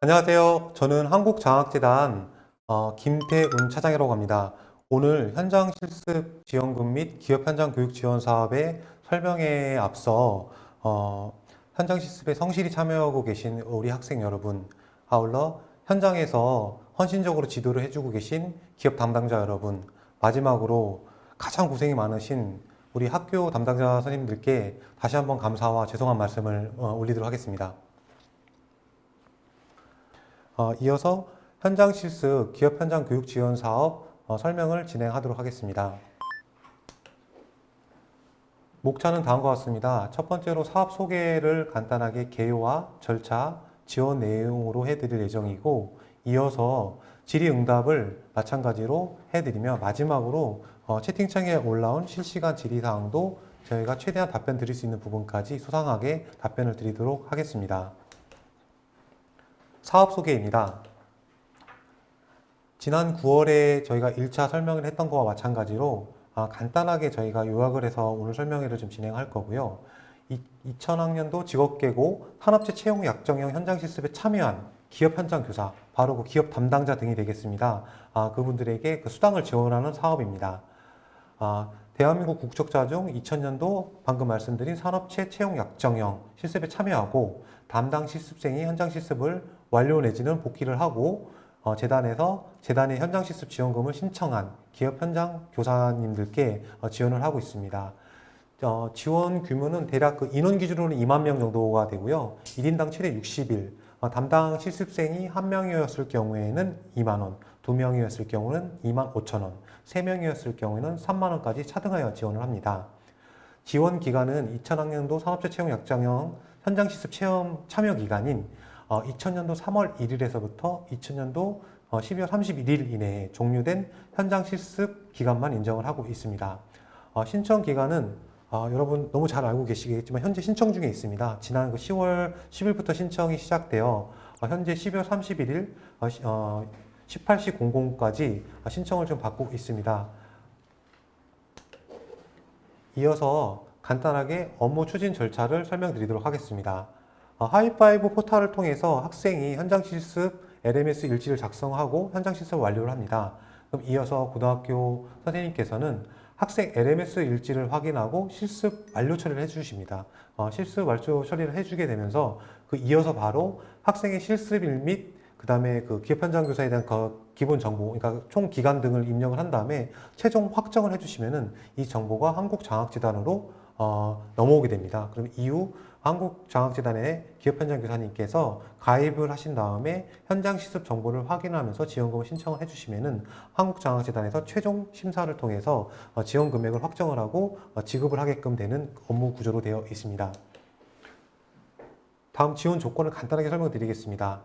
안녕하세요. 저는 한국장학재단 김태운 차장이라고 합니다. 오늘 현장 실습 지원금 및 기업 현장 교육 지원 사업의 설명에 앞서 현장 실습에 성실히 참여하고 계신 우리 학생 여러분, 아울러 현장에서 헌신적으로 지도를 해주고 계신 기업 담당자 여러분, 마지막으로 가장 고생이 많으신 우리 학교 담당자 선생님들께 다시 한번 감사와 죄송한 말씀을 올리도록 하겠습니다. 이어서 현장 실습 기업 현장 교육 지원 사업 설명을 진행하도록 하겠습니다. 목차는 다음과 같습니다. 첫 번째로 사업 소개를 간단하게 개요와 절차, 지원 내용으로 해드릴 예정이고, 이어서 질의응답을 마찬가지로 해드리며, 마지막으로 채팅창에 올라온 실시간 질의사항도 저희가 최대한 답변 드릴 수 있는 부분까지 소상하게 답변을 드리도록 하겠습니다. 사업 소개입니다. 지난 9월에 저희가 1차 설명을 했던 거와 마찬가지로 간단하게 저희가 요약을 해서 오늘 설명회를 좀 진행할 거고요. 2000학년도 직업계고 산업체 채용 약정형 현장 실습에 참여한 기업 현장 교사, 바로 그 기업 담당자 등이 되겠습니다. 그분들에게 그 수당을 지원하는 사업입니다. 대한민국 국적자 중 2000년도 방금 말씀드린 산업체 채용 약정형 실습에 참여하고 담당 실습생이 현장 실습을 완료 내지는 복귀를 하고 재단의 현장 실습 지원금을 신청한 기업 현장 교사님들께 지원을 하고 있습니다. 지원 규모는 대략 그 인원 기준으로는 2만 명 정도가 되고요. 1인당 최대 60일, 담당 실습생이 1명이었을 경우에는 2만 원, 2명이었을 경우는 2만 5천 원, 3명이었을 경우에는 3만 원까지 차등하여 지원을 합니다. 지원 기간은 2000학년도 산업체 채용 약정형 현장 실습 체험 참여 기간인 2000년도 3월 1일에서부터 2000년도 12월 31일 이내에 종료된 현장 실습 기간만 인정을 하고 있습니다. 신청 기간은 여러분 너무 잘 알고 계시겠지만 현재 신청 중에 있습니다. 지난 10월 10일부터 신청이 시작되어 현재 12월 31일 18시 00까지 신청을 좀 받고 있습니다. 이어서 간단하게 업무 추진 절차를 설명드리도록 하겠습니다. 하이파이브 포털을 통해서 학생이 현장 실습 LMS 일지를 작성하고 현장 실습을 완료를 합니다. 그럼 이어서 고등학교 선생님께서는 학생 LMS 일지를 확인하고 실습 완료 처리를 해주십니다. 실습 완료 처리를 해주게 되면서 이어서 바로 학생의 실습일 및 그 다음에 그 기업 현장 교사에 대한 기본 정보, 그러니까 총 기간 등을 입력을 한 다음에 최종 확정을 해주시면은 이 정보가 한국장학재단으로 넘어오게 됩니다. 그럼 이후 한국장학재단의 기업 현장 교사님께서 가입을 하신 다음에 현장 실습 정보를 확인하면서 지원금을 신청을 해주시면은 한국장학재단에서 최종 심사를 통해서 지원 금액을 확정을 하고 지급을 하게끔 되는 업무 구조로 되어 있습니다. 다음 지원 조건을 간단하게 설명드리겠습니다.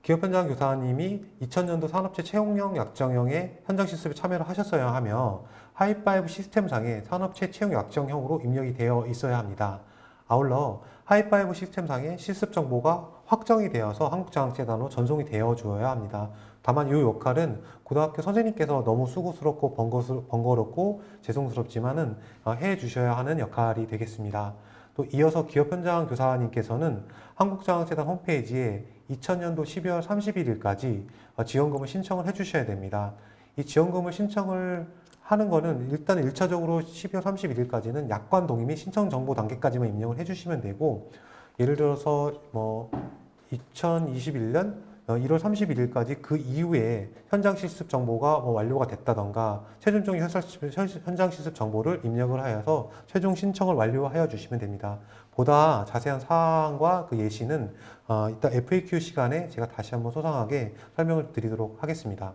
기업 현장 교사님이 2000년도 산업체 채용형 약정형의 현장 실습에 참여를 하셨어야 하며 하이파이브 시스템상에 산업체 채용 약정형으로 입력이 되어 있어야 합니다. 아울러 하이파이브 시스템상의 실습 정보가 확정이 되어서 한국장학재단으로 전송이 되어 주어야 합니다. 다만 이 역할은 고등학교 선생님께서 너무 수고스럽고 번거롭고 죄송스럽지만은 해 주셔야 하는 역할이 되겠습니다. 또 이어서 기업 현장 교사님께서는 한국장학재단 홈페이지에 2000년도 12월 31일까지 지원금을 신청을 해 주셔야 됩니다. 이 지원금을 신청을 하는 거는 일단 1차적으로 12월 31일까지는 약관 동의 및 신청 정보 단계까지만 입력을 해 주시면 되고, 예를 들어서 2021년 1월 31일까지 그 이후에 현장 실습 정보가 완료가 됐다던가 최종적인 현장 실습 정보를 입력을 하여서 최종 신청을 완료하여 주시면 됩니다. 보다 자세한 사항과 그 예시는 이따 FAQ 시간에 제가 다시 한번 소상하게 설명을 드리도록 하겠습니다.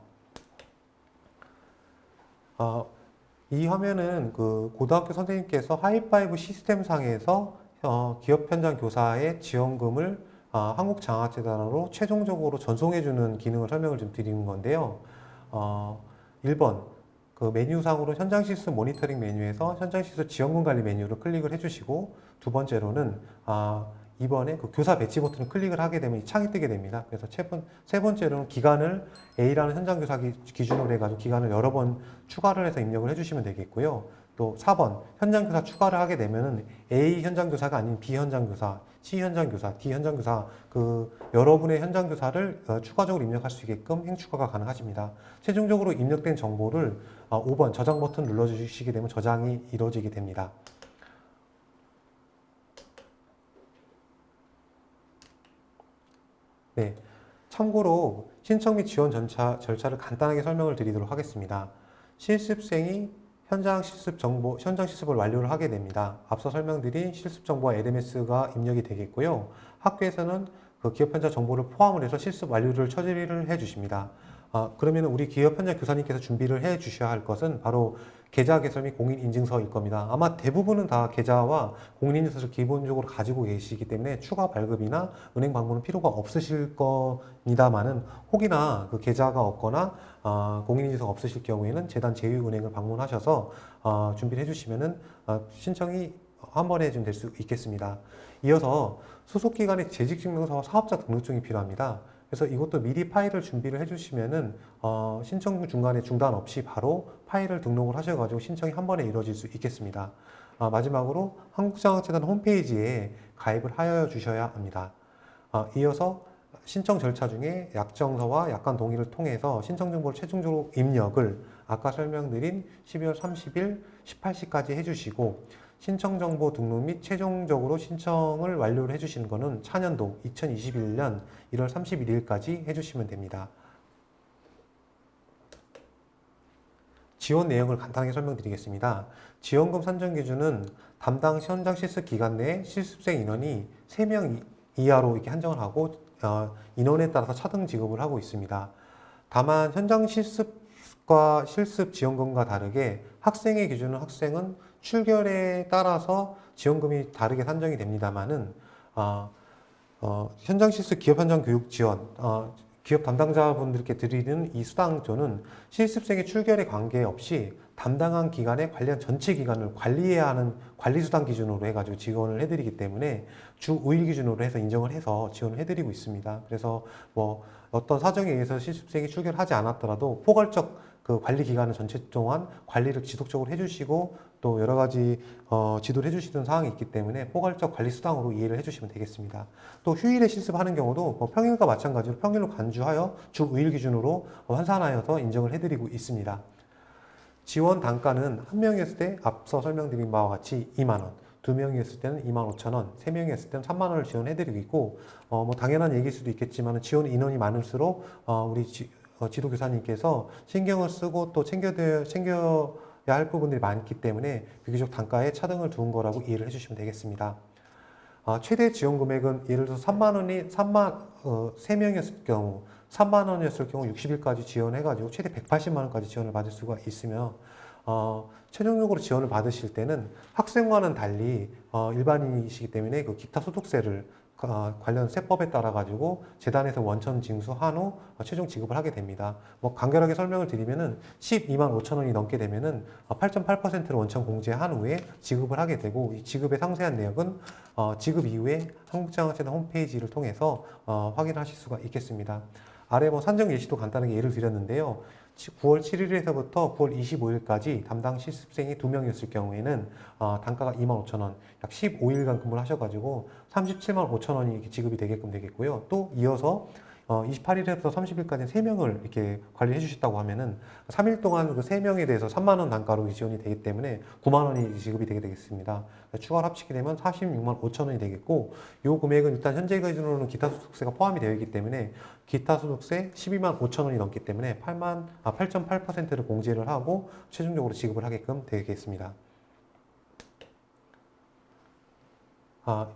이 화면은 그 고등학교 선생님께서 하이파이브 시스템상에서 기업 현장 교사의 지원금을 한국장학재단으로 최종적으로 전송해주는 기능을 설명을 좀 드리는 건데요. 1번, 그 메뉴상으로 현장 실습 모니터링 메뉴에서 현장 실습 지원금 관리 메뉴를 클릭을 해주시고, 두 번째로는 이번에 그 교사 배치 버튼을 클릭을 하게 되면 이 창이 뜨게 됩니다. 그래서 세 번째로는 기간을 A라는 현장 교사 기준으로 해가지고 기간을 여러 번 추가를 해서 입력을 해주시면 되겠고요. 또 4번 현장교사 추가를 하게 되면은 A 현장교사가 아닌 B 현장교사, C 현장교사, D 현장교사 그 여러분의 현장교사를 추가적으로 입력할 수 있게끔 행추가가 가능하십니다. 최종적으로 입력된 정보를 5번 저장 버튼 눌러주시게 되면 저장이 이루어지게 됩니다. 네, 참고로 신청 및 지원 절차를 간단하게 설명을 드리도록 하겠습니다. 실습생이 현장 실습을 완료를 하게 됩니다. 앞서 설명드린 실습 정보와 LMS가 입력이 되겠고요. 학교에서는 그 기업 현장 정보를 포함을 해서 실습 완료를 처리를 해 주십니다. 그러면 우리 기업 현장 교사님께서 준비를 해 주셔야 할 것은 바로 계좌 개설 및 공인인증서일 겁니다. 아마 대부분은 다 계좌와 공인인증서를 기본적으로 가지고 계시기 때문에 추가 발급이나 은행 방문은 필요가 없으실 겁니다만은 혹이나 그 계좌가 없거나 공인인증서가 없으실 경우에는 재단 제휴은행을 방문하셔서 준비를 해주시면은 신청이 한 번에 좀 될 수 있겠습니다. 이어서 소속기관의 재직증명서와 사업자 등록증이 필요합니다. 그래서 이것도 미리 파일을 준비를 해주시면은 신청 중간에 중단 없이 바로 파일을 등록을 하셔가지고 신청이 한 번에 이루어질 수 있겠습니다. 마지막으로 한국장학재단 홈페이지에 가입을 하여 주셔야 합니다. 이어서 신청 절차 중에 약정서와 약관 동의를 통해서 신청 정보를 최종적으로 입력을 아까 설명드린 12월 30일 18시까지 해주시고 신청 정보 등록 및 최종적으로 신청을 완료를 해주시는 것은 차년도 2021년 1월 31일까지 해주시면 됩니다. 지원 내용을 간단하게 설명드리겠습니다. 지원금 산정 기준은 담당 현장 실습 기간 내에 실습생 인원이 3명 이하로 이렇게 한정을 하고 인원에 따라서 차등 지급을 하고 있습니다. 다만 현장 실습과 실습 지원금과 다르게 학생의 기준은 학생은 출결에 따라서 지원금이 다르게 산정이 됩니다만은 현장 실습 기업 현장 교육 지원 기업 담당자분들께 드리는 이 수당조는 실습생의 출결에 관계없이 담당한 기간에 관련 전체 기간을 관리해야 하는 관리수당 기준으로 해가지고 지원을 해드리기 때문에 주 5일 기준으로 해서 인정을 해서 지원을 해드리고 있습니다. 그래서 뭐 어떤 사정에 의해서 실습생이 출결하지 않았더라도 포괄적 그 관리 기간을 전체 동안 관리를 지속적으로 해주시고 또 여러 가지 지도를 해주시는 사항이 있기 때문에 포괄적 관리 수당으로 이해를 해주시면 되겠습니다. 또 휴일에 실습하는 경우도 뭐 평일과 마찬가지로 평일로 간주하여 주 5일 기준으로 환산하여서 인정을 해드리고 있습니다. 지원 단가는 한 명이었을 때 앞서 설명드린 바와 같이 2만 원, 2명이었을 때는 25,000원, 3명이었을 때는 3만 원을 지원해드리고 있고 뭐 당연한 얘기일 수도 있겠지만 지원 인원이 많을수록 우리 지도교사님께서 신경을 쓰고 또 챙겨야 할 부분들이 많기 때문에 비교적 단가에 차등을 두은 거라고 이해를 해주시면 되겠습니다. 최대 지원 금액은 예를 들어서 3명이었을 경우 3만 원이었을 경우 60일까지 지원해가지고 최대 180만 원까지 지원을 받을 수가 있으며 최종적으로 지원을 받으실 때는 학생과는 달리 일반인이시기 때문에 그 기타 소득세를 관련 세법에 따라 가지고 재단에서 원천 징수한 후 최종 지급을 하게 됩니다. 뭐 간결하게 설명을 드리면은 12만 5천 원이 넘게 되면은 8.8%를 원천 공제한 후에 지급을 하게 되고 이 지급의 상세한 내역은 지급 이후에 한국장학재단 홈페이지를 통해서 확인하실 수가 있겠습니다. 아래 뭐 산정 예시도 간단하게 예를 드렸는데요. 9월 7일에서부터 9월 25일까지 담당 실습생이 2명이었을 경우에는 단가가 25,000원, 약 15일간 근무를 하셔가지고 37만 5천 원이 지급이 되게끔 되겠고요. 또 이어서 28일에서 30일까지 3명을 이렇게 관리해 주셨다고 하면은 3일 동안 그 3명에 대해서 3만 원 단가로 지원이 되기 때문에 9만 원이 지급이 되게 되겠습니다. 추가로 합치게 되면 46만 5천 원이 되겠고 이 금액은 일단 현재 기준으로는 기타 소득세가 포함이 되어 있기 때문에 기타 소득세 12만 5천 원이 넘기 때문에 8.8%를 공제를 하고 최종적으로 지급을 하게끔 되겠습니다.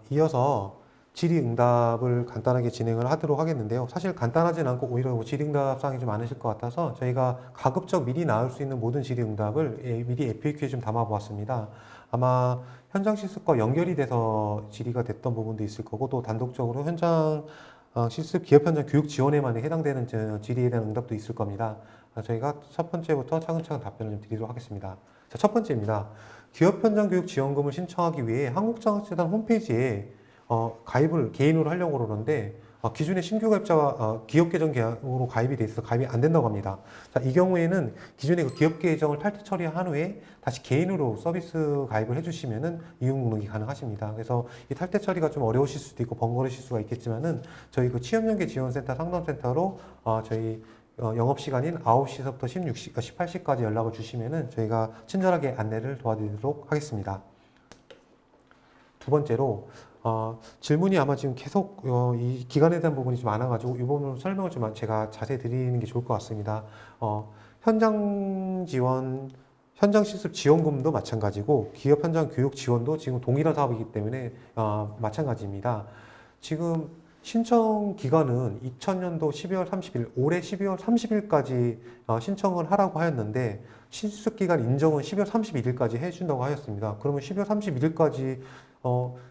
이어서 질의응답을 간단하게 진행을 하도록 하겠는데요. 사실 간단하진 않고 오히려 질의응답 사항이 좀 많으실 것 같아서 저희가 가급적 미리 나올 수 있는 모든 질의응답을 미리 FAQ에 좀 담아보았습니다. 아마 현장 실습과 연결이 돼서 질의가 됐던 부분도 있을 거고 또 단독적으로 현장 실습 기업 현장 교육 지원에만 해당되는 질의에 대한 응답도 있을 겁니다. 저희가 첫 번째부터 차근차근 답변을 좀 드리도록 하겠습니다. 자, 첫 번째입니다. 기업 현장 교육 지원금을 신청하기 위해 한국장학재단 홈페이지에 가입을 개인으로 하려고 그러는데 기존의 신규 가입자가 기업 계정 계약으로 가입이 돼 있어서 가입이 안 된다고 합니다. 자, 이 경우에는 기존의 그 기업 계정을 탈퇴 처리한 후에 다시 개인으로 서비스 가입을 해주시면은 이용 등록이 가능하십니다. 그래서 이 탈퇴 처리가 좀 어려우실 수도 있고 번거로우실 수가 있겠지만은 저희 그 취업연계 지원센터 상담센터로 저희 영업시간인 9시서부터 18시까지 연락을 주시면은 저희가 친절하게 안내를 도와드리도록 하겠습니다. 두 번째로 질문이 아마 지금 계속 이 기간에 대한 부분이 좀 많아가지고 이 부분을 설명을 좀 제가 자세히 드리는 게 좋을 것 같습니다. 현장 지원, 현장 실습 지원금도 마찬가지고 기업 현장 교육 지원도 지금 동일한 사업이기 때문에 마찬가지입니다. 지금 신청 기간은 2000년도 12월 30일, 올해 12월 30일까지 신청을 하라고 하였는데 실습 기간 인정은 12월 31일까지 해준다고 하였습니다. 그러면 12월 31일까지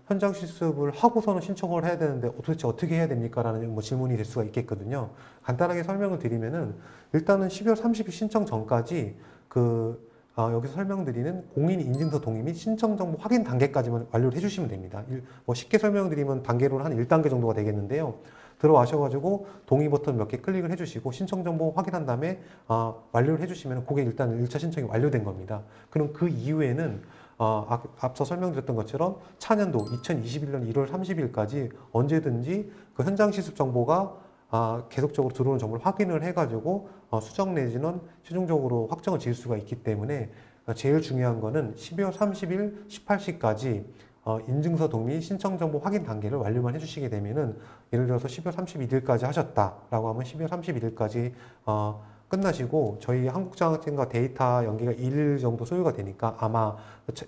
현장 실습을 하고서는 신청을 해야 되는데 도대체 어떻게 해야 됩니까? 라는 질문이 될 수가 있겠거든요. 간단하게 설명을 드리면은 일단은 12월 30일 신청 전까지 여기서 설명드리는 공인인증서 동의 및 신청정보 확인 단계까지만 완료를 해주시면 됩니다. 쉽게 설명드리면 단계로는 한 1단계 정도가 되겠는데요. 들어와셔가지고 동의 버튼 몇 개 클릭을 해주시고 신청정보 확인한 다음에 완료를 해주시면 그게 일단 1차 신청이 완료된 겁니다. 그럼 그 이후에는 앞서 설명드렸던 것처럼 차년도 2021년 1월 30일까지 언제든지 그 현장 실습 정보가 계속적으로 들어오는 정보를 확인을 해가지고 수정 내지는 최종적으로 확정을 지을 수가 있기 때문에 제일 중요한 거는 12월 30일 18시까지 인증서 동의 신청 정보 확인 단계를 완료만 해주시게 되면은 예를 들어서 12월 31일까지 하셨다라고 하면 12월 31일까지 끝나시고 저희 한국장학생과 데이터 연계가 1일 정도 소요가 되니까 아마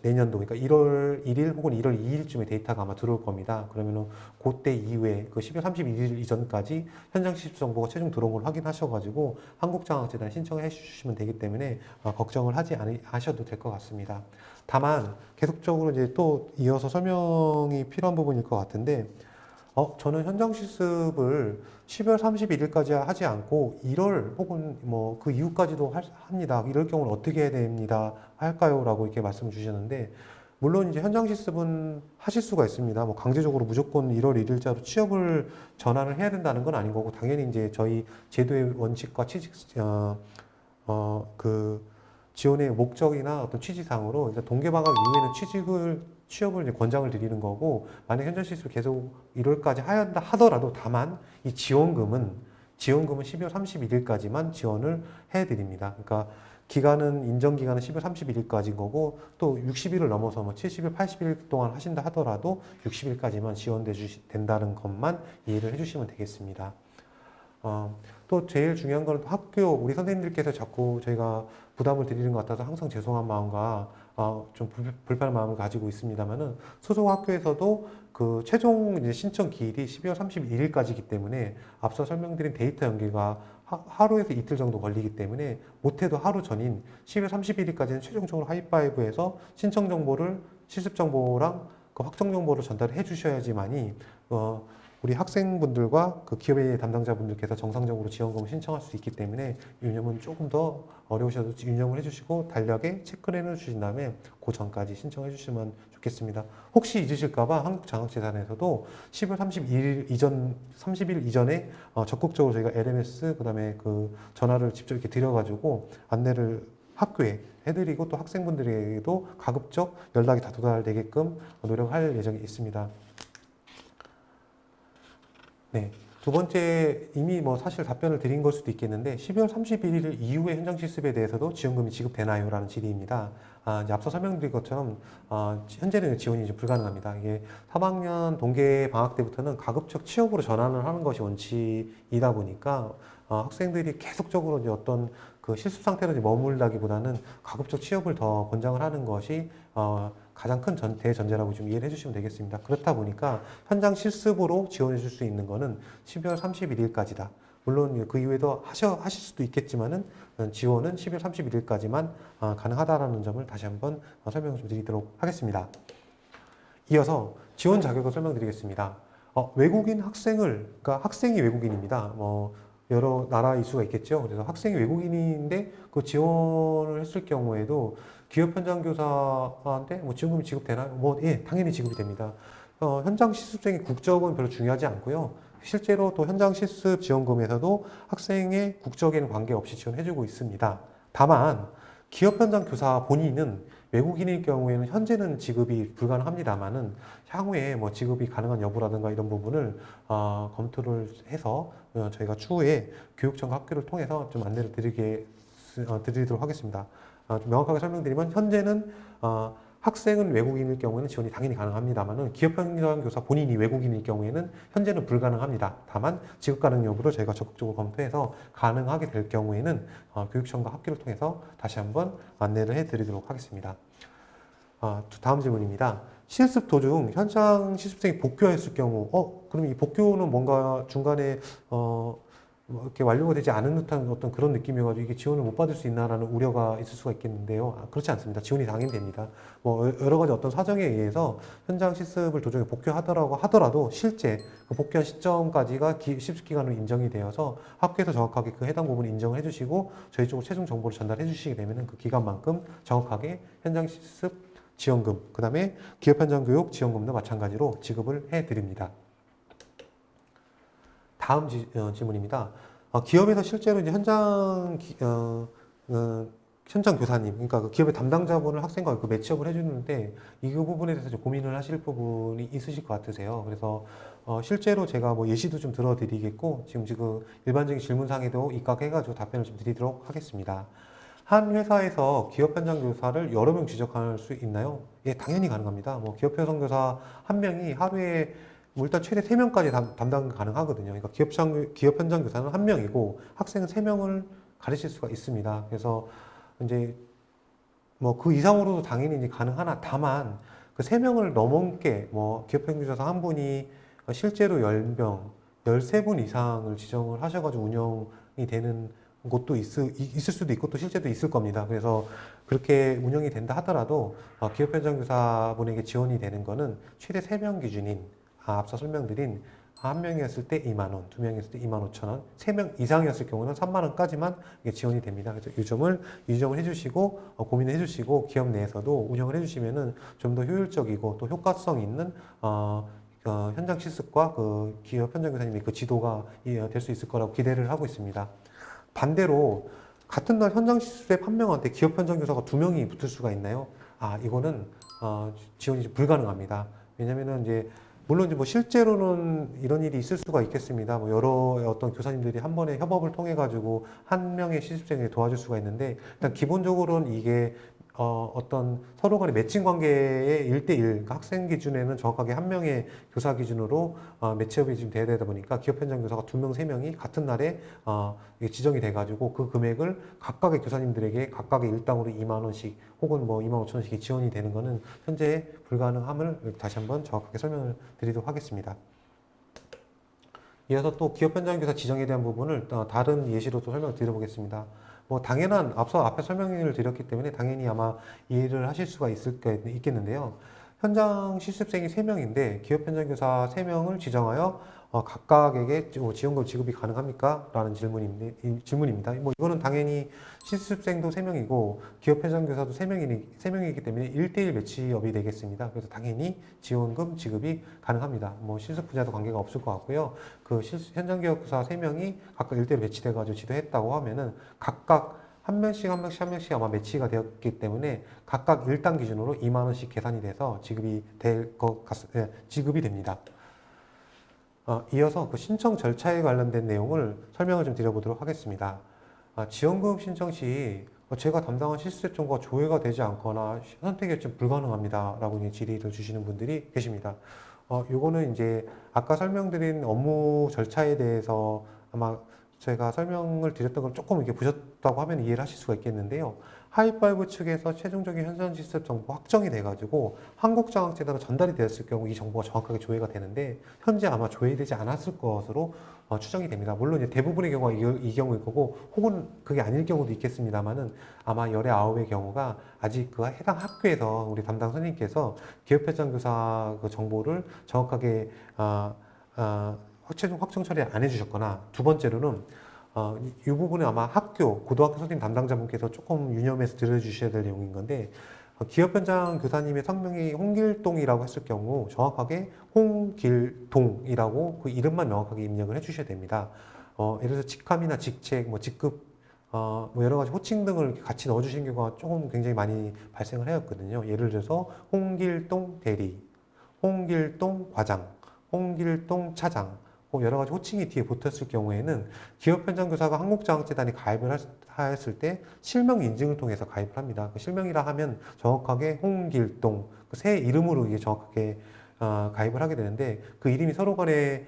내년도 그러니까 1월 1일 혹은 1월 2일쯤에 데이터가 아마 들어올 겁니다. 그러면은 그때 이후에 그 12월 31일 이전까지 현장 실습 정보가 최종 들어온 걸 확인하셔가지고 한국장학재단에 신청을 해주시면 되기 때문에 걱정을 하셔도 될 것 같습니다. 다만 계속적으로 이제 또 이어서 설명이 필요한 부분일 것 같은데 저는 현장 실습을 12월 31일까지 하지 않고 1월 혹은 뭐 그 이후까지도 합니다. 이럴 경우는 어떻게 해야 됩니다. 할까요? 라고 이렇게 말씀 주셨는데, 물론 이제 현장 실습은 하실 수가 있습니다. 뭐 강제적으로 무조건 1월 1일자로 취업을 전환을 해야 된다는 건 아닌 거고, 당연히 이제 저희 제도의 원칙과 지원의 목적이나 어떤 취지상으로 이제 동계방학 이후에는 취업을 이제 권장을 드리는 거고, 만약 현장 실습을 계속 1월까지 한다 하더라도 다만 이 지원금은 12월 31일까지만 지원을 해드립니다. 그러니까 인정 기간은 12월 31일까지인 거고, 또 60일을 넘어서 뭐 70일, 80일 동안 하신다 하더라도 60일까지만 된다는 것만 이해를 해주시면 되겠습니다. 또 제일 중요한 건 우리 선생님들께서 자꾸 저희가 부담을 드리는 것 같아서 항상 죄송한 마음과 좀 불편한 마음을 가지고 있습니다만은, 소속 학교에서도 그 최종 이제 신청 기일이 12월 31일까지이기 때문에 앞서 설명드린 데이터 연계가 하루에서 이틀 정도 걸리기 때문에 못해도 하루 전인 12월 31일까지는 최종적으로 하이파이브에서 신청 정보를 실습 정보랑 그 확정 정보를 전달을 해 주셔야지만이 우리 학생분들과 그 기업의 담당자분들께서 정상적으로 지원금을 신청할 수 있기 때문에 유념은 조금 더 어려우셔도 유념을 해주시고 달력에 체크를 해주신 다음에 그 전까지 신청해 주시면 좋겠습니다. 혹시 잊으실까봐 한국장학재단에서도 10월 30일 이전에 적극적으로 저희가 LMS 그다음에 그 전화를 직접 이렇게 드려가지고 안내를 학교에 해드리고 또 학생분들에게도 가급적 연락이 다 도달되게끔 노력할 예정이 있습니다. 네. 두 번째, 이미 뭐 사실 답변을 드린 걸 수도 있겠는데 12월 31일 이후의 현장 실습에 대해서도 지원금이 지급되나요? 라는 질의입니다. 이제 앞서 설명드린 것처럼 현재는 지원이 좀 불가능합니다. 이게 3학년 동계 방학 때부터는 가급적 취업으로 전환을 하는 것이 원칙이다 보니까 학생들이 계속적으로 이제 어떤 그 실습 상태로 머물다기보다는 가급적 취업을 더 권장을 하는 것이 가장 큰 대전제라고 좀 이해를 해주시면 되겠습니다. 그렇다 보니까 현장 실습으로 지원해 줄 수 있는 거는 12월 31일까지다. 물론 그 이후에도 하실 수도 있겠지만은 지원은 12월 31일까지만 가능하다라는 점을 다시 한번 설명을 좀 드리도록 하겠습니다. 이어서 지원 자격을 설명드리겠습니다. 그러니까 학생이 외국인입니다. 여러 나라일 수가 있겠죠. 그래서 학생이 외국인인데 그 지원을 했을 경우에도 기업 현장 교사한테 지원금이 지급되나요? 예, 당연히 지급이 됩니다. 현장 실습생의 국적은 별로 중요하지 않고요. 실제로 또 현장 실습 지원금에서도 학생의 국적에는 관계없이 지원해주고 있습니다. 다만 기업 현장 교사 본인은 외국인일 경우에는 현재는 지급이 불가능합니다만은 향후에 뭐 지급이 가능한 여부라든가 이런 부분을 검토를 해서 저희가 추후에 교육청과 학교를 통해서 좀 안내를 드리도록 하겠습니다. 좀 명확하게 설명드리면 현재는 학생은 외국인일 경우에는 지원이 당연히 가능합니다만은 기업 현장 교사 본인이 외국인일 경우에는 현재는 불가능합니다. 다만 지급 가능 여부를 저희가 적극적으로 검토해서 가능하게 될 경우에는 교육청과 학교를 통해서 다시 한번 안내를 해드리도록 하겠습니다. 다음 질문입니다. 실습 도중 현장 실습생이 복귀했을 경우, 그럼 이 복귀는 뭔가 중간에 뭐 이렇게 완료가 되지 않은 듯한 어떤 그런 느낌이어가지고 이게 지원을 못 받을 수 있나라는 우려가 있을 수가 있겠는데요. 그렇지 않습니다. 지원이 당연히 됩니다. 뭐 여러 가지 어떤 사정에 의해서 현장 실습을 도중에 복귀하더라고 하더라도 실제 그 복귀한 시점까지가 실습 기간으로 인정이 되어서 학교에서 정확하게 그 해당 부분을 인정을 해주시고 저희 쪽으로 최종 정보를 전달해 주시게 되면은 그 기간만큼 정확하게 현장 실습 지원금, 그 다음에 기업 현장 교육 지원금도 마찬가지로 지급을 해드립니다. 다음 질문입니다. 기업에서 실제로 이제 현장 교사님, 그러니까 그 기업의 담당자분을 학생과 그 매치업을 해주는데 이 부분에 대해서 좀 고민을 하실 부분이 있으실 것 같으세요. 그래서 실제로 제가 뭐 예시도 좀 들어드리겠고 지금 일반적인 질문상에도 입각해가지고 답변을 좀 드리도록 하겠습니다. 한 회사에서 기업 현장 교사를 여러 명 지적할 수 있나요? 예, 당연히 가능합니다. 뭐 기업 현장 교사 한 명이 하루에 뭐 일단 최대 3명까지 담당 가능하거든요. 그러니까 기업 현장 교사는 한 명이고 학생은 3명을 가르칠 수가 있습니다. 그래서 이제 뭐 그 이상으로도 당연히 이제 가능하나 다만 그 3명을 넘게 뭐 기업 현장 교사 한 분이 실제로 10명, 13분 이상을 지정을 하셔가지고 운영이 되는 곳도 있을 수도 있고 또 실제도 있을 겁니다. 그래서 그렇게 운영이 된다 하더라도 기업 현장 교사분에게 지원이 되는 거는 최대 3명 기준인 앞서 설명드린 한 명이었을 때 2만 원, 2명이었을 때 2만 5천 원, 3명 이상이었을 경우는 3만 원까지만 지원이 됩니다. 그래서 이 점을 유정을 해주시고 고민을 해주시고 기업 내에서도 운영을 해주시면은 좀 더 효율적이고 또 효과성 있는 현장 실습과 그 기업 현장 교사님의 그 지도가 될 수 있을 거라고 기대를 하고 있습니다. 반대로 같은 날 현장 실습생 한 명한테 기업 현장 교사가 2명이 붙을 수가 있나요? 이거는 지원이 불가능합니다. 왜냐면은 이제 물론 이제 뭐 실제로는 이런 일이 있을 수가 있겠습니다. 뭐 여러 어떤 교사님들이 한 번에 협업을 통해 가지고 한 명의 실습생을 도와줄 수가 있는데 일단 기본적으로는 이게 어떤 서로 간의 매칭 관계의 1대1, 그러니까 학생 기준에는 정확하게 한 명의 교사 기준으로 매치업이 지금 돼야 되다 보니까 기업 현장 교사가 2명, 3명이 같은 날에 지정이 돼가지고 그 금액을 각각의 교사님들에게 각각의 일당으로 2만 원씩 혹은 뭐 2만 5천 원씩 지원이 되는 것은 현재 불가능함을 다시 한번 정확하게 설명을 드리도록 하겠습니다. 이어서 또 기업 현장 교사 지정에 대한 부분을 다른 예시로 또 설명을 드려보겠습니다. 뭐 당연한 앞에 설명을 드렸기 때문에 당연히 아마 이해를 하실 수가 있겠는데요. 현장 실습생이 3명인데 기업 현장 교사 3명을 지정하여 각각에게 지원금 지급이 가능합니까? 라는 질문입니다. 뭐 이거는 당연히 실습생도 3명이고 기업 현장 교사도 3명이기 때문에 1대1 매치업이 되겠습니다. 그래서 당연히 지원금 지급이 가능합니다. 뭐 실습 분야도 관계가 없을 것 같고요. 그 현장 기업 교사 3명이 각각 1대1 매치돼가지고 지도했다고 하면은 각각 한 명씩 아마 매치가 되었기 때문에 각각 일당 기준으로 2만 원씩 계산이 돼서 지급이 됩니다. 이어서 그 신청 절차에 관련된 내용을 설명을 좀 드려보도록 하겠습니다. 지원금 신청 시 제가 담당한 실습 정보가 조회가 되지 않거나 선택이 좀 불가능합니다. 라고 질의를 주시는 분들이 계십니다. 요거는 이제 아까 설명드린 업무 절차에 대해서 아마 제가 설명을 드렸던 걸 조금 이렇게 보셨다고 하면 이해를 하실 수가 있겠는데요. 하이파이브 측에서 최종적인 현장 실습 정보 확정이 돼가지고 한국장학재단으로 전달이 되었을 경우 이 정보가 정확하게 조회가 되는데 현재 아마 조회되지 않았을 것으로 추정이 됩니다. 물론 이제 대부분의 경우가 이 경우일 거고 혹은 그게 아닐 경우도 있겠습니다만은 아마 열의 9의 경우가 아직 그 해당 학교에서 우리 담당 선생님께서 기업 현장 교사 그 정보를 정확하게 최종 확정 처리 안 해주셨거나 두 번째로는 이 부분에 아마 고등학교 선생님 담당자분께서 조금 유념해서 들어주셔야 될 내용인 건데 기업 현장 교사님의 성명이 홍길동이라고 했을 경우 정확하게 홍길동이라고 그 이름만 명확하게 입력을 해주셔야 됩니다. 예를 들어서 직함이나 직책, 뭐 직급, 뭐 여러 가지 호칭 등을 이렇게 같이 넣어주시는 경우가 조금 굉장히 많이 발생을 하였거든요. 예를 들어서 홍길동 대리, 홍길동 과장, 홍길동 차장, 뭐 여러 가지 호칭이 뒤에 붙었을 경우에는 기업 현장 교사가 한국장학재단에 가입을 하였을 때 실명 인증을 통해서 가입을 합니다. 그 실명이라 하면 정확하게 홍길동, 그 새 이름으로 이게 정확하게 가입을 하게 되는데 그 이름이 서로 간에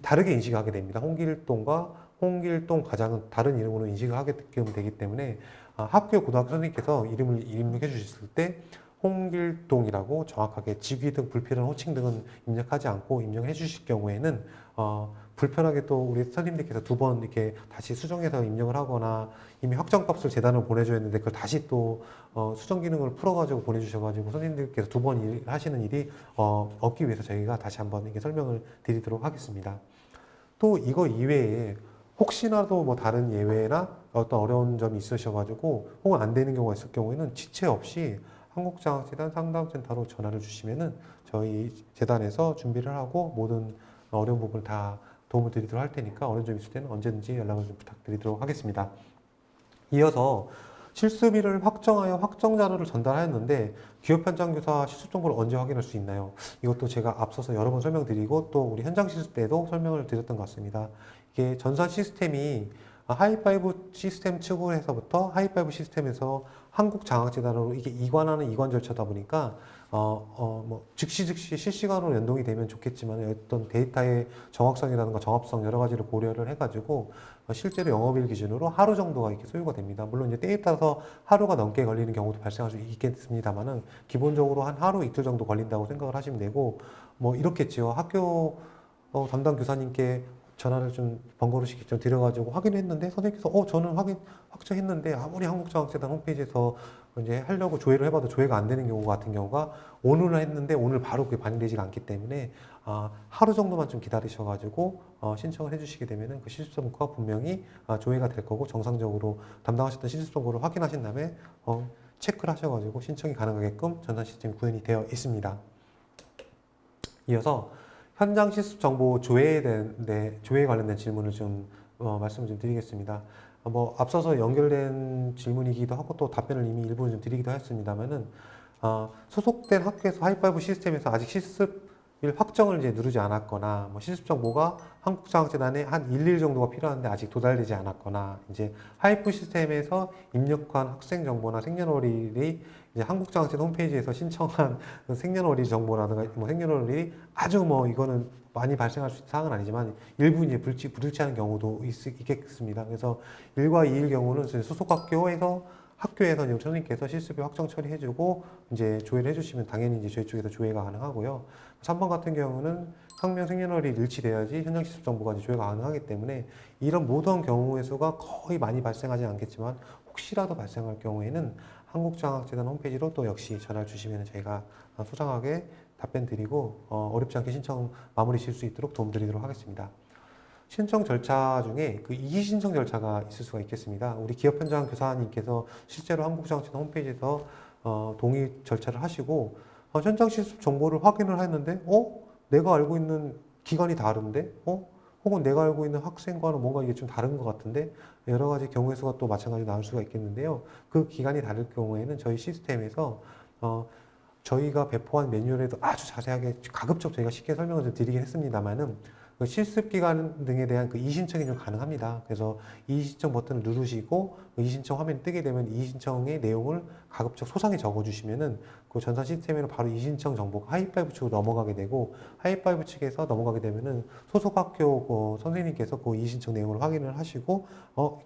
다르게 인식을 하게 됩니다. 홍길동과 홍길동 과장은 다른 이름으로 인식을 하게 되기 때문에 학교 고등학교 선생님께서 이름을 입력해 주셨을 때 홍길동이라고 정확하게 직위 등 불필요한 호칭 등은 입력하지 않고 입력해 주실 경우에는 불편하게 또 우리 선생님들께서 두 번 이렇게 다시 수정해서 입력을 하거나 이미 확정값을 재단으로 보내줘야 했는데 그걸 다시 또 수정 기능을 풀어가지고 보내주셔가지고 선생님들께서 두 번 하시는 일이 없기 위해서 저희가 다시 한번 이렇게 설명을 드리도록 하겠습니다. 또 이거 이외에 혹시나도 뭐 다른 예외나 어떤 어려운 점이 있으셔가지고 혹은 안 되는 경우가 있을 경우에는 지체 없이 한국장학재단 상담센터로 전화를 주시면은 저희 재단에서 준비를 하고 모든 어려운 부분을 다 도움을 드리도록 할 테니까 어려운 점 있을 때는 언제든지 연락을 좀 부탁드리도록 하겠습니다. 이어서 실습일을 확정하여 확정 자료를 전달하였는데 기업 현장 교사 실습 정보를 언제 확인할 수 있나요? 이것도 제가 앞서서 여러 번 설명드리고 또 우리 현장 실습 때도 설명을 드렸던 것 같습니다. 이게 전산 시스템이 하이파이브 시스템 측에서부터 하이파이브 시스템에서 한국장학재단으로 이게 이관하는 이관 절차다 보니까 뭐 즉시 실시간으로 연동이 되면 좋겠지만 어떤 데이터의 정확성이라든가 정합성 여러 가지를 고려를 해가지고 실제로 영업일 기준으로 하루 정도가 이렇게 소요가 됩니다. 물론 이제 때에 따라서 하루가 넘게 걸리는 경우도 발생할 수 있겠습니다만은 기본적으로 한 하루 이틀 정도 걸린다고 생각을 하시면 되고 뭐 이렇겠지요. 학교 담당 교사님께 전화를 좀 번거롭게 좀 드려가지고 확인했는데 선생님께서 저는 확정했는데 아무리 한국장학재단 홈페이지에서 이제 하려고 조회를 해봐도 조회가 안 되는 경우 같은 경우가 오늘 했는데 오늘 바로 그게 반영되지가 않기 때문에 하루 정도만 좀 기다리셔가지고 신청을 해주시게 되면은 그 실습 정보가 분명히 조회가 될 거고 정상적으로 담당하셨던 실습 정보를 확인하신 다음에 체크를 하셔가지고 신청이 가능하게끔 전산 시스템이 구현이 되어 있습니다. 이어서 현장 실습 정보 조회에 관련된 질문을 좀 말씀을 좀 드리겠습니다. 뭐 앞서서 연결된 질문이기도 하고 또 답변을 이미 일부는 좀 드리기도 했습니다만은 소속된 학교에서 하이파이브 시스템에서 아직 실습일 확정을 이제 누르지 않았거나 뭐 실습 정보가 한국장학재단에 한 1일 정도가 필요한데 아직 도달되지 않았거나 이제 하이파이브 시스템에서 입력한 학생 정보나 생년월일이 이제 한국장학재단 홈페이지에서 신청한 생년월일 정보라든가 뭐 생년월일이 아주 뭐 이거는 많이 발생할 수 있는 사항은 아니지만 일부 이제 불일치하는 경우도 있겠습니다. 그래서 1과 2일 경우는 소속 학교에서 선생님께서 실습일 확정 처리해주고 이제 조회를 해주시면 당연히 이제 저희 쪽에서 조회가 가능하고요. 3번 같은 경우는 학명 생년월일 일치돼야지 현장 실습 정보가 이제 조회가 가능하기 때문에 이런 모든 경우의 수가 거의 많이 발생하지 않겠지만 혹시라도 발생할 경우에는 한국장학재단 홈페이지로 또 역시 전화를 주시면 저희가 소장하게 답변 드리고 어렵지 않게 신청 마무리 지을 수 있도록 도움 드리도록 하겠습니다. 신청 절차 중에 그 이의신청 절차가 있을 수가 있겠습니다. 우리 기업 현장 교사님께서 실제로 한국장학재단 홈페이지에서 동의 절차를 하시고 현장 실습 정보를 확인을 했는데 내가 알고 있는 기간이 다른데 혹은 내가 알고 있는 학생과는 뭔가 이게 좀 다른 것 같은데 여러 가지 경우의 수가 또 마찬가지로 나올 수가 있겠는데요. 그 기간이 다를 경우에는 저희 시스템에서 저희가 배포한 매뉴얼에도 아주 자세하게 가급적 저희가 쉽게 설명을 좀 드리긴 했습니다만은 그 실습 기간 등에 대한 그 이의신청이 좀 가능합니다. 그래서 이의신청 버튼을 누르시고 그 이의신청 화면이 뜨게 되면 이의신청의 내용을 가급적 소상히 적어주시면은 그 전산 시스템에는 바로 이의신청 정보가 하이파이브 측으로 넘어가게 되고 하이파이브 측에서 넘어가게 되면은 소속 학교 선생님께서 그 이의신청 내용을 확인을 하시고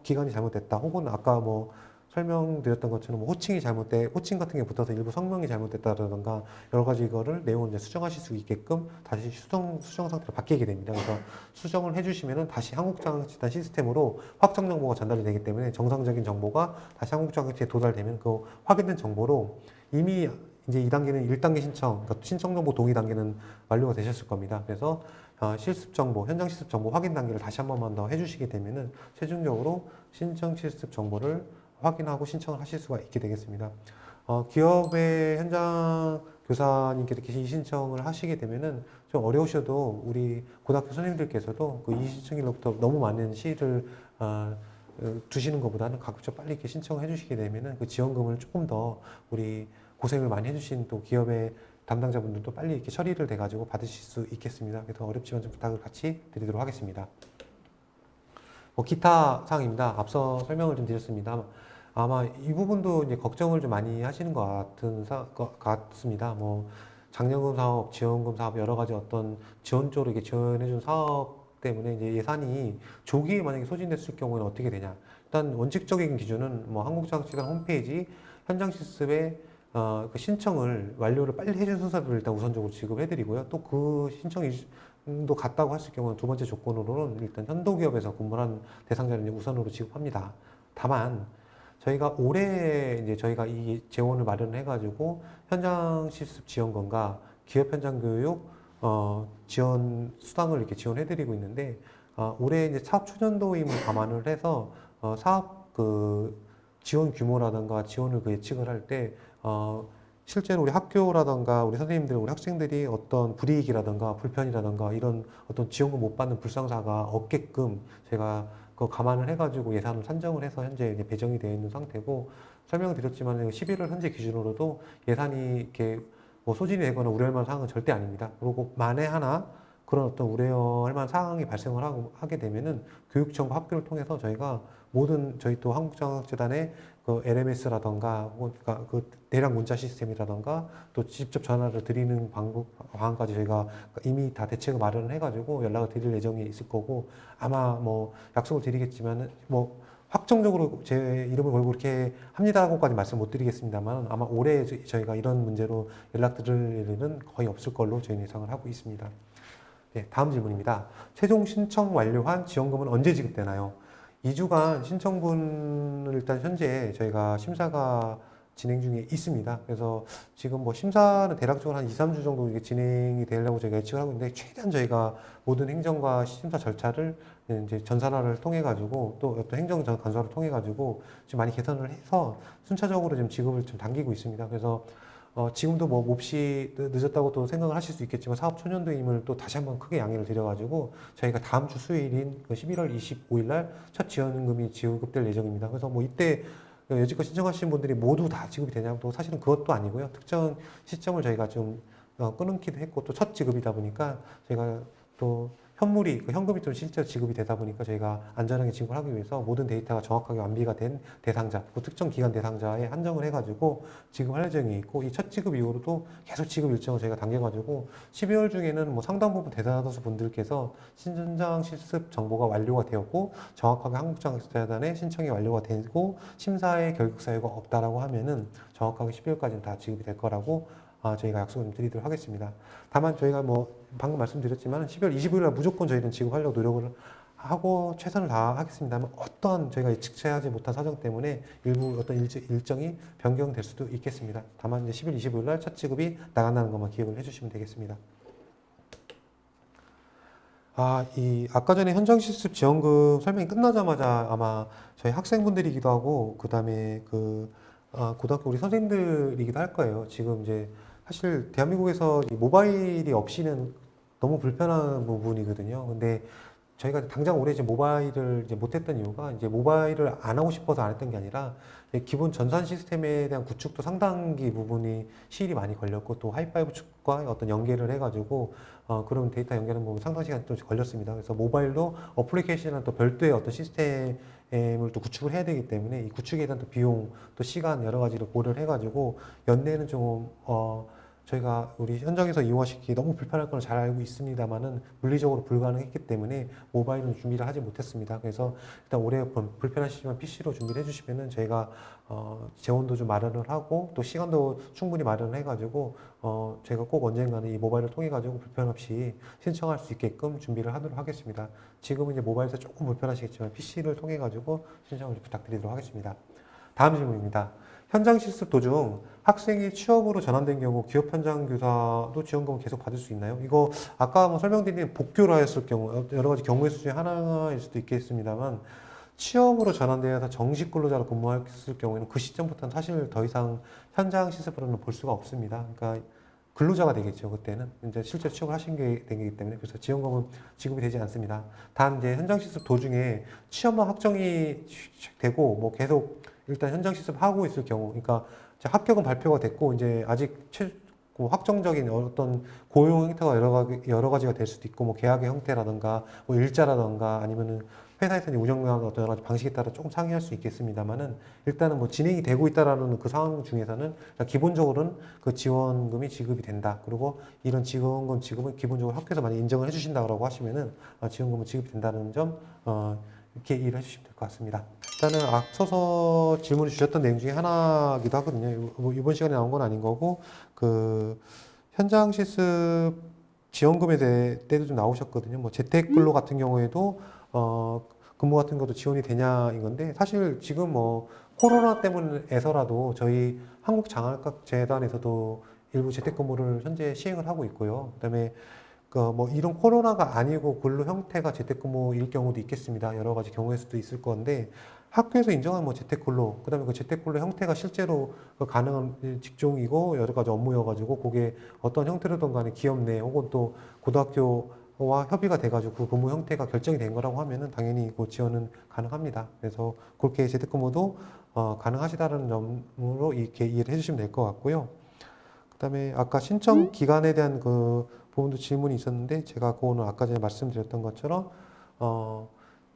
기간이 잘못됐다 혹은 아까 뭐 설명드렸던 것처럼 호칭 같은 게 붙어서 일부 성명이 잘못됐다든가 여러 가지 이거를 내용을 이제 수정하실 수 있게끔 다시 수정 상태로 바뀌게 됩니다. 그래서 수정을 해주시면은 다시 한국장학재단 시스템으로 확정 정보가 전달이 되기 때문에 정상적인 정보가 다시 한국장학재단에 도달되면 그 확인된 정보로 이미 이제 2단계는 1단계 신청, 그러니까 신청 정보 동의 단계는 완료가 되셨을 겁니다. 그래서 실습 정보, 현장 실습 정보 확인 단계를 다시 한 번만 더 해주시게 되면은 최종적으로 신청 실습 정보를 확인하고 신청을 하실 수가 있게 되겠습니다. 기업의 현장 교사님께서 이 신청을 하시게 되면은 좀 어려우셔도 우리 고등학교 선생님들께서도 그 이의신청일로부터 너무 많은 시일을 두시는 것보다는 가급적 빨리 이렇게 신청을 해주시게 되면은 그 지원금을 조금 더 우리 고생을 많이 해주신 또 기업의 담당자분들도 빨리 이렇게 처리를 돼가지고 받으실 수 있겠습니다. 그래서 어렵지만 좀 부탁을 같이 드리도록 하겠습니다. 기타 사항입니다. 앞서 설명을 좀 드렸습니다. 아마 이 부분도 이제 걱정을 좀 많이 하시는 것 같습니다. 장려금 사업, 지원금 사업 여러 가지 어떤 지원 쪽으로 이렇게 지원해준 사업 때문에 이제 예산이 조기에 만약에 소진됐을 경우에는 어떻게 되냐? 일단 원칙적인 기준은 한국장학재단 홈페이지 현장 실습에 그 신청을 완료를 빨리 해준 순서를 일단 우선적으로 지급해드리고요. 또 그 신청도 갔다고 했을 경우는 두 번째 조건으로는 일단 현도기업에서 근무한 대상자를 우선으로 지급합니다. 다만 저희가 올해 이제 저희가 이 재원을 마련해가지고 현장 실습 지원금과 기업 현장 교육 지원 수당을 이렇게 지원해드리고 있는데 올해 이제 사업 초년도임을 감안을 해서 사업 그 지원 규모라든가 지원을 그 예측을 할 때 실제로 우리 학교라든가 우리 선생님들, 우리 학생들이 어떤 불이익이라든가 불편이라든가 이런 어떤 지원금 못 받는 불상사가 없게끔 제가 그 감안을 해가지고 예산을 산정을 해서 현재 이제 배정이 되어 있는 상태고 설명을 드렸지만 11월 현재 기준으로도 예산이 이렇게 소진이 되거나 우려할 만한 사항은 절대 아닙니다. 그리고 만에 하나 그런 어떤 우려할 만한 상황이 발생을 하게 되면은 교육청과 학교를 통해서 저희가 모든 저희 또 한국장학재단의 그 LMS라던가 그러니까 그 대량 문자 시스템이라던가 또 직접 전화를 드리는 방안까지 저희가 이미 다 대책을 마련을 해가지고 연락을 드릴 예정이 있을 거고 아마 약속을 드리겠지만 확정적으로 제 이름을 걸고 그렇게 합니다라고까지 말씀 못 드리겠습니다만 아마 올해 저희가 이런 문제로 연락드릴 일은 거의 없을 걸로 저희는 예상을 하고 있습니다. 네, 다음 질문입니다. 최종 신청 완료한 지원금은 언제 지급되나요? 2주간 신청분을 일단 현재 저희가 심사가 진행 중에 있습니다. 그래서 지금 심사는 대략적으로 한 2, 3주 정도 이게 진행이 되려고 저희가 예측을 하고 있는데 최대한 저희가 모든 행정과 심사 절차를 이제 전산화를 통해 가지고 또 어떤 행정 간소화를 통해 가지고 지금 많이 개선을 해서 순차적으로 지금 지급을 좀 당기고 있습니다. 그래서 지금도 몹시 늦었다고 또 생각을 하실 수 있겠지만 사업 초년도임을 또 다시 한번 크게 양해를 드려가지고 저희가 다음 주 수요일인 11월 25일 날 첫 지원금이 지급될 예정입니다. 그래서 이때 여지껏 신청하신 분들이 모두 다 지급이 되냐면 또 사실은 그것도 아니고요. 특정 시점을 저희가 좀 끊기도 했고 또 첫 지급이다 보니까 저희가 또 현금이 좀 실제로 지급이 되다 보니까 저희가 안전하게 지급을 하기 위해서 모든 데이터가 정확하게 완비가 된 대상자, 그 특정 기간 대상자에 한정을 해가지고 지급할 예정이 있고 이 첫 지급 이후로도 계속 지급 일정을 저희가 당겨가지고 12월 중에는 상당 부분 대다수 분들께서 신전장 실습 정보가 완료가 되었고 정확하게 한국장학재단의 신청이 완료가 되고 심사에 결격 사유가 없다라고 하면은 정확하게 12월까지는 다 지급이 될 거라고 저희가 약속을 좀 드리도록 하겠습니다. 다만 저희가 방금 말씀드렸지만 12월 25일 날 무조건 저희는 지급하려고 노력을 하고 최선을 다하겠습니다만 어떤 저희가 예측하지 못한 사정 때문에 일부 어떤 일정이 변경될 수도 있겠습니다. 다만 이제 10일 25일 날 첫 지급이 나간다는 것만 기억을 해주시면 되겠습니다. 아까 전에 현장 실습 지원금 설명이 끝나자마자 아마 저희 학생분들이기도 하고 그 다음에 고등학교 우리 선생님들이기도 할 거예요. 지금 이제 사실 대한민국에서 이 모바일이 없이는 너무 불편한 부분이거든요. 근데 저희가 당장 올해 이제 모바일을 이제 못했던 이유가 이제 모바일을 안 하고 싶어서 안 했던 게 아니라 기본 전산 시스템에 대한 구축도 상당히 부분이 시일이 많이 걸렸고 또 하이파이브 측과 어떤 연계를 해가지고 그런 데이터 연결하는 부분 상당 시간 좀 걸렸습니다. 그래서 모바일도 어플리케이션이나 또 별도의 어떤 시스템을 또 구축을 해야 되기 때문에 이 구축에 대한 또 비용 또 시간 여러 가지를 고려를 해가지고 연내는 좀 저희가 우리 현장에서 이용하시기 너무 불편할 걸 잘 알고 있습니다만은 물리적으로 불가능했기 때문에 모바일은 준비를 하지 못했습니다. 그래서 일단 올해 불편하시지만 PC로 준비를 해주시면은 저희가 재원도 좀 마련을 하고 또 시간도 충분히 마련을 해가지고 저희가 꼭 언젠가는 이 모바일을 통해 가지고 불편 없이 신청할 수 있게끔 준비를 하도록 하겠습니다. 지금은 이제 모바일에서 조금 불편하시겠지만 PC를 통해 가지고 신청을 부탁드리도록 하겠습니다. 다음 질문입니다. 현장 실습 도중 학생이 취업으로 전환된 경우 기업 현장 교사도 지원금을 계속 받을 수 있나요? 이거 아까 설명드린 복교를 하였을 경우 여러 가지 경우의 수 중에 하나일 수도 있겠습니다만 취업으로 전환되어서 정식 근로자로 근무했을 경우에는 그 시점부터는 사실 더 이상 현장 실습으로는 볼 수가 없습니다. 그러니까 근로자가 되겠죠. 그때는 이제 실제 취업을 하신 게 되기 때문에 그래서 지원금은 지급이 되지 않습니다. 단 이제 현장 실습 도중에 취업만 확정이 되고 뭐 계속 일단 현장 실습 하고 있을 경우, 그러니까 이제 합격은 발표가 됐고 이제 아직 그 확정적인 어떤 고용 형태가 여러 가지가 될 수도 있고 뭐 계약의 형태라든가 뭐 일자라든가 아니면은 회사에서 이제 운영하는 어떤 여러 가지 방식에 따라 조금 상이할 수 있겠습니다만은 일단은 뭐 진행이 되고 있다라는 그 상황 중에서는 기본적으로는 그 지원금이 지급이 된다. 그리고 이런 지원금 지급은 기본적으로 학교에서 많이 인정을 해주신다고 하시면은 지원금은 지급이 된다는 점 이렇게 이해를 해주시면 될 것 같습니다. 일단은 앞서서 질문을 주셨던 내용 중에 하나이기도 하거든요. 뭐 이번 시간에 나온 건 아닌 거고 그 현장 실습 지원금에 대해 때도 좀 나오셨거든요. 뭐 재택근로 같은 경우에도 근무 같은 것도 지원이 되냐인 건데 사실 지금 뭐 코로나 때문에서라도 저희 한국장학재단에서도 일부 재택근무를 현재 시행을 하고 있고요. 그다음에 그 뭐 이런 코로나가 아니고 근로 형태가 재택근무일 경우도 있겠습니다. 여러 가지 경우일 수도 있을 건데 학교에서 인정한 뭐 재택근로, 그다음에 그 재택근로 형태가 실제로 그 가능한 직종이고 여러 가지 업무여가지고 그게 어떤 형태로든 간에 기업 내 혹은 또 고등학교와 협의가 돼가지고 그 근무 형태가 결정이 된 거라고 하면은 당연히 그 지원은 가능합니다. 그래서 그렇게 재택근무도 가능하시다는 점으로 이렇게 이해를 해주시면 될 것 같고요. 그다음에 아까 신청 기간에 대한 그 부분도 질문이 있었는데 제가 그거는 아까 전에 말씀드렸던 것처럼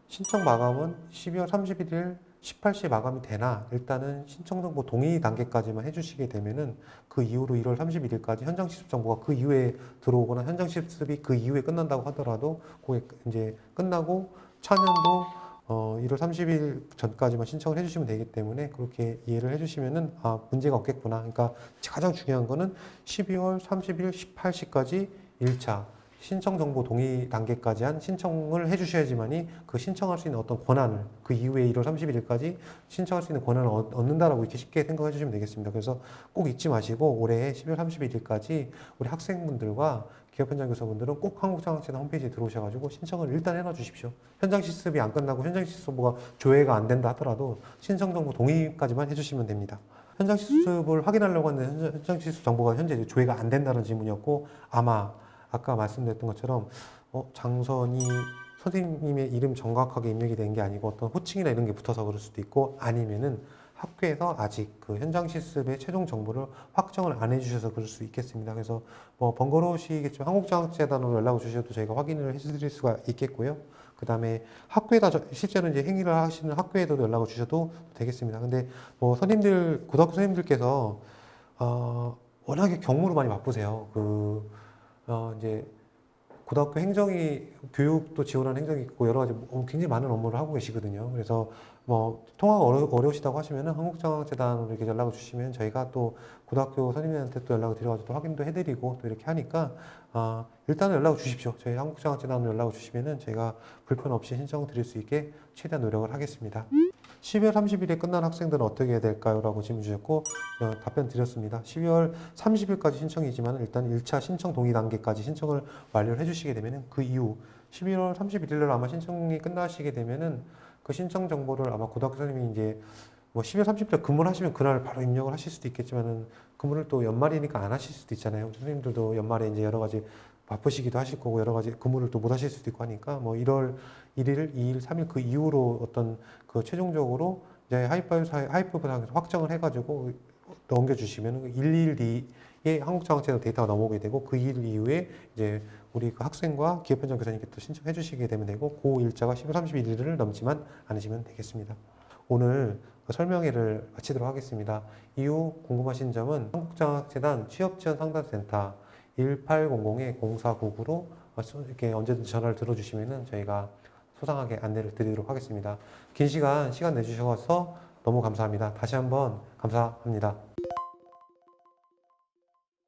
신청 마감은 12월 31일 18시 마감이 되나 일단은 신청 정보 동의 단계까지만 해주시게 되면은 그 이후로 1월 31일까지 현장 실습 정보가 그 이후에 들어오거나 현장 실습이 그 이후에 끝난다고 하더라도 그게 이제 끝나고 차년도 1월 30일 전까지만 신청을 해주시면 되기 때문에 그렇게 이해를 해주시면은 문제가 없겠구나. 그러니까 가장 중요한 거는 12월 30일 18시까지 1차 신청 정보 동의 단계까지 한 신청을 해주셔야지만이 그 신청할 수 있는 어떤 권한을 그 이후에 1월 31일까지 신청할 수 있는 권한을 얻는다라고 이렇게 쉽게 생각해 주시면 되겠습니다. 그래서 꼭 잊지 마시고 올해 12월 31일까지 우리 학생분들과 기업 현장 교사분들은 꼭 한국장학재단 홈페이지에 들어오셔가지고 신청을 일단 해놔 주십시오. 현장 실습이 안 끝나고 현장 실습보가 조회가 안 된다 하더라도 신청 정보 동의까지만 해주시면 됩니다. 현장 실습을 확인하려고 하는데 현장 실습 정보가 현재 조회가 안 된다는 질문이었고 아마 아까 말씀드렸던 것처럼 장선이 선생님의 이름 정확하게 입력이 된 게 아니고 어떤 호칭이나 이런 게 붙어서 그럴 수도 있고 아니면은 학교에서 아직 그 현장 실습의 최종 정보를 확정을 안 해주셔서 그럴 수 있겠습니다. 그래서 뭐 번거로우시겠지만 한국장학재단으로 연락을 주셔도 저희가 확인을 해드릴 수가 있겠고요. 그 다음에 학교에다 실제로 이제 행위를 하시는 학교에도 연락을 주셔도 되겠습니다. 근데 뭐 선생님들 고등학교 선생님들께서 워낙에 경무로 많이 바쁘세요. 이제 고등학교 행정이 교육도 지원하는 행정이 있고 여러 가지 굉장히 많은 업무를 하고 계시거든요. 그래서 뭐 통화가 어려우시다고 하시면은 한국장학재단으로 이렇게 연락을 주시면 저희가 또 고등학교 선생님한테 또 연락을 드려가지고 또 확인도 해드리고 또 이렇게 하니까 일단은 연락을 주십시오. 저희 한국장학재단으로 연락을 주시면은 저희가 불편 없이 신청을 드릴 수 있게 최대한 노력을 하겠습니다. 12월 30일에 끝난 학생들은 어떻게 해야 될까요? 라고 질문 주셨고 답변 드렸습니다. 12월 30일까지 신청이지만 일단 1차 신청 동의 단계까지 신청을 완료를 해주시게 되면은 그 이후 12월 31일 날 아마 신청이 끝나시게 되면은 그 신청 정보를 아마 고등학교 선생님이 이제 뭐 12월 30일 근무를 하시면 그날 바로 입력을 하실 수도 있겠지만은 근무를 또 연말이니까 안 하실 수도 있잖아요. 선생님들도 연말에 이제 여러 가지 바쁘시기도 하실 거고 여러 가지 근무를 또 못 하실 수도 있고 하니까 뭐 1월 1일, 2일, 3일 그 이후로 어떤 그 최종적으로 이제 하이파이브 상에서 확정을 해가지고 넘겨주시면 1, 2일 뒤에 한국장학재단 데이터가 넘어오게 되고 그 일 이후에 이제 우리 그 학생과 기업 현장 교사님께 또 신청해 주시게 되면 되고 그 일자가 10월 31일을 넘지만 않으시면 되겠습니다. 오늘 설명회를 마치도록 하겠습니다. 이후 궁금하신 점은 한국장학재단 취업지원상담센터 1800-0499로 이렇게 언제든지 전화를 들어주시면은 저희가 소상하게 안내를 드리도록 하겠습니다. 긴 시간 내주셔서 너무 감사합니다. 다시 한번 감사합니다.